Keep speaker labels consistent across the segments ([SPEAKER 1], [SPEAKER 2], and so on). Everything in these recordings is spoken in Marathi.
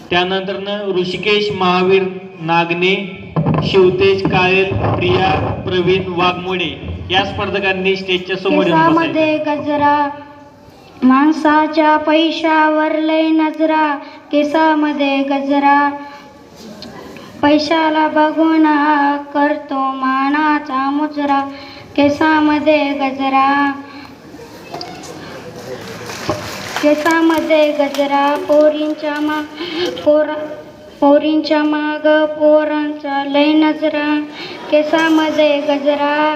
[SPEAKER 1] त्यानंतर ऋषिकेश महावीर नागने, शिवतेज काळेत, प्रिया प्रवीण वाघमोडे या स्पर्धकांनी स्टेजच्या समोर येऊन बसायचं.
[SPEAKER 2] केसामध्ये गजरा, माणसाच्या पैशावर लय नजरा. केसामध्ये गजरा, पैशाला बघून हा करतो मानाचा मुजरा. केसामध्ये गजरा, केसामध्ये गजरा, पोरींच्या माग पोरांचा लय नजरा. केसामध्ये गजरा,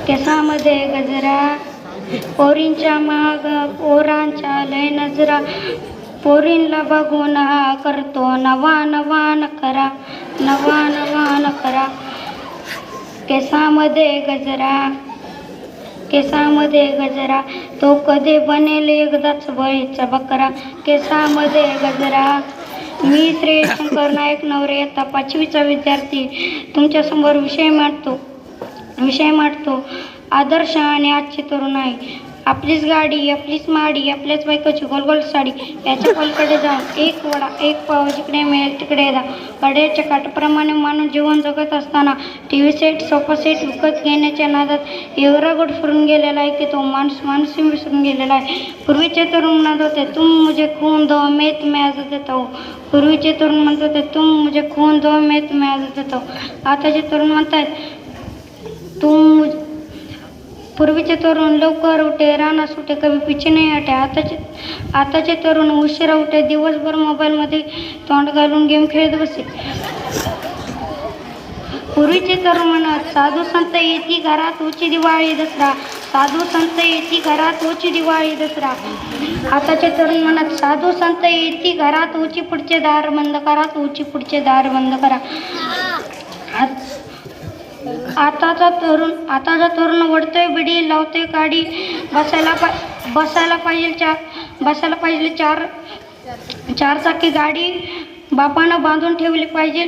[SPEAKER 2] केसामध्ये गजरा, पोरींच्या माग पोरांच्या लय नजरा. पोरींला बघून हा करतो नवा नवा नखरा, नवा नवा नखरा. केसामध्ये गजरा, केसामध्ये गजरा, तो कधी बनेल एकदाच बळीचा बकरा. केसामध्ये गजरा. मी श्री शंकर नायक नवरे, इयत्ता 5वीचा विद्यार्थी तुमच्यासमोर विषय मांडतो. आदर्श आणि आजची तरुणाई. आपलीच गाडी, आपलीच माडी, आपल्याच बायकोची गोलगोल साडी. याच्या पलीकडे जाऊन एक वडा, एक पाव, जिकडे मिळेल तिकडे जा. कड्याच्या काठाप्रमाणे माणूस जीवन जगत असताना TV सेट, सोफा सेट विकत घेण्याच्या नादात एवढा गुड फिरून गेलेला आहे की तो माणूस विसरून गेलेला आहे. पूर्वीचे तरुण म्हणत होते तुम मुझे खून दो मैं तुम्हें आज़ाद देता हूँ. पूर्वीचे तरुण म्हणत होते तुम मुझे खून दो मैं तुम्हें आज़ाद देता हूँ. आताचे तरुण म्हणतात पूर्वीचे तरुण लवकर उठे, राना सुटे, कभी पीछे नाही हटे. आताचे तरुण उशिरा उठे, दिवसभर मोबाईलमध्ये तोंड घालून गेम खेळत बसे. पूर्वीचे तरुण म्हणत साधू संत येती घरात उची दिवाळी दसरा. साधू संत येती घरात उची दिवाळी दसरा. आताचे तरुण म्हणत साधू संत येती घरात उची पुढचे दार बंद करा, उची पुढचे दार बंद करा. आताचा तरुण वडतोय बिडी, लावतोय काडी. बसायला पाहिजे चार चाकी गाडी. बापानं बांधून ठेवली पाहिजे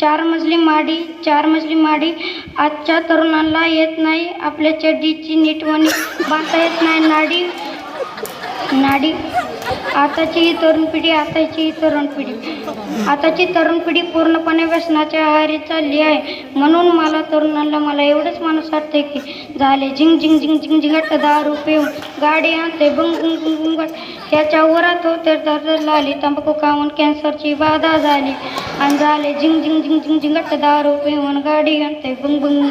[SPEAKER 2] 4 मजली माडी. आजच्या तरुणांना येत नाही आपल्या चड्डीची नीटवणी, बांधता येत नाही नाडी. आताची तरुण पिढी पूर्णपणे व्यसनाच्या आहारी चालली आहे. म्हणून मला एवढंच माणूस वाटते की झाले झिंग झिंग झिंग झिंग झिंगट दारू पिऊन गाडी आणते बुंग बुंग बुंग बुंगट. ह्याच्या वरात होते दर लागली, तंबाखू खाऊन कॅन्सरची बाधा झाली. आणि झाले झिंग झिंग झिंग झिंग झिंगट दारू पिऊन गाडी आणते बुंग बुंग.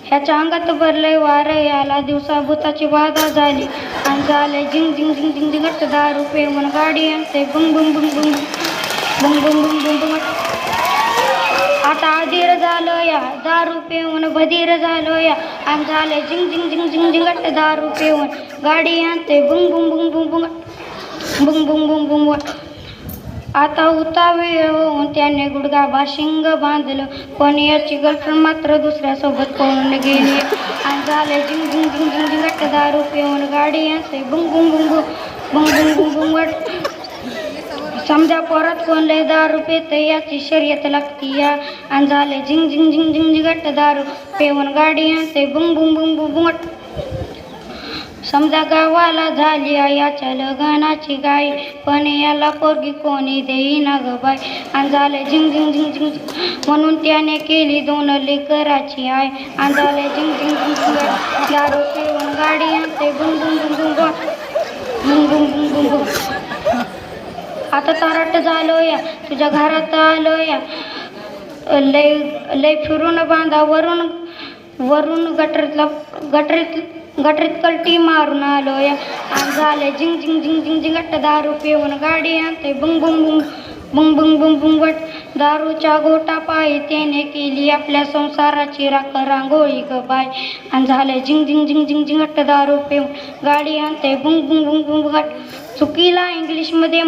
[SPEAKER 2] ह्याच्या अंगात भरलंय वार, याला दिवसा भूताची बाधा झाली. आणि झाले झिंग झिंग झिंग झिंग झिंगट दारू पिऊन गाडी आणते बुंग बुंग बुंग बुंग बुंग बुंग बुंग बुंग बुंग. आता अधीर झालो या, दारू पिऊन बधीर झालो या. आणि झाले झिंग झिंग झिंग झिंग झिंगट दारू पिऊन गाडी आणते बुंग बुंग बुंग बुंग बुंग बुंग बुंग बुंग बुंग. आता उतावीळ होऊन त्याने गुडघा बाशिंग बांधलं, पण याची गर्लफ्रेंड मात्र दुसऱ्यासोबत पळून गेली. आणि झाले झिंग झिंग झिंग झिंग झिंगट दारू पिऊन गाडी आणते बुंग बुंग बुंग बुंग बुंग बुंग बुंग बुंग. समजा परत कोण लय दारू पिते याची शर्यत लागती या. आणि झाले झिंग झिंग झिंग झिंग झिंगट दारू पिऊन गाडी आणते बुंग बुंग बुंग बुंग बुंग. समजा गावाला झाली याच्या लग्नाची गाई, पण याला पोरगी कोणी देईना ग बाई. आणि झाले झिंग झिंग झिंग झिंग म्हणून त्याने केली 2 लेकराची आई. आणि झाले झिंग झिंग झिंग झिंग दारू पिऊन गाडी आणते बुंग बुंग बुंग बुंग बुंग बुंग बुंग बुंग बुंग. आता तराट झालो या, तुझ्या घरात आलो या. लय फिरून बांधा वरून गटरीत कलटी मारून आलो या. आणि झाले झिंग झिंग झिंग झिंग झिंगट दारू पिऊन गाडी आणते बुंग बुंग बुंग बुंग बुंग बुंग बुंगट. दारूच्या घोटा पायी त्याने केली आपल्या संसाराची रांगोळी ग बाय. आणि झाले झिंग झिंग झिंग झिंग झिंगट दारू पिऊन गाडी आणते बुंग बुंग बुंग बुंगट. चुकीला इंग्लिशमध्ये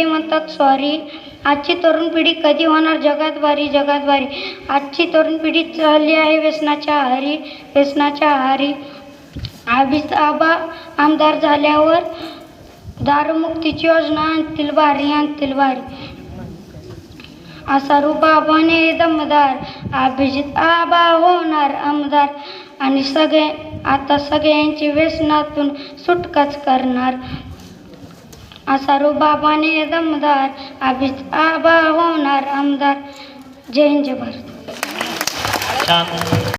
[SPEAKER 2] म्हणतात सॉरी. आजची तरुण पिढी कधी होणार जगात भारी. आजची तरुण पिढी चालली आहे व्यसनाच्या आहारी. आबा आमदार झाल्यावर दारूमुक्तीची योजना आणतील भारी. असा रुबाबाने दमदार अभिजित आबा होणार आमदार. आणि सगळ्यांची व्यसनातून सुटकाच करणार. असा रुबाबाने दमदार अभित आबा होणार आमदार. जय हिंद जय भारत.
[SPEAKER 1] छान.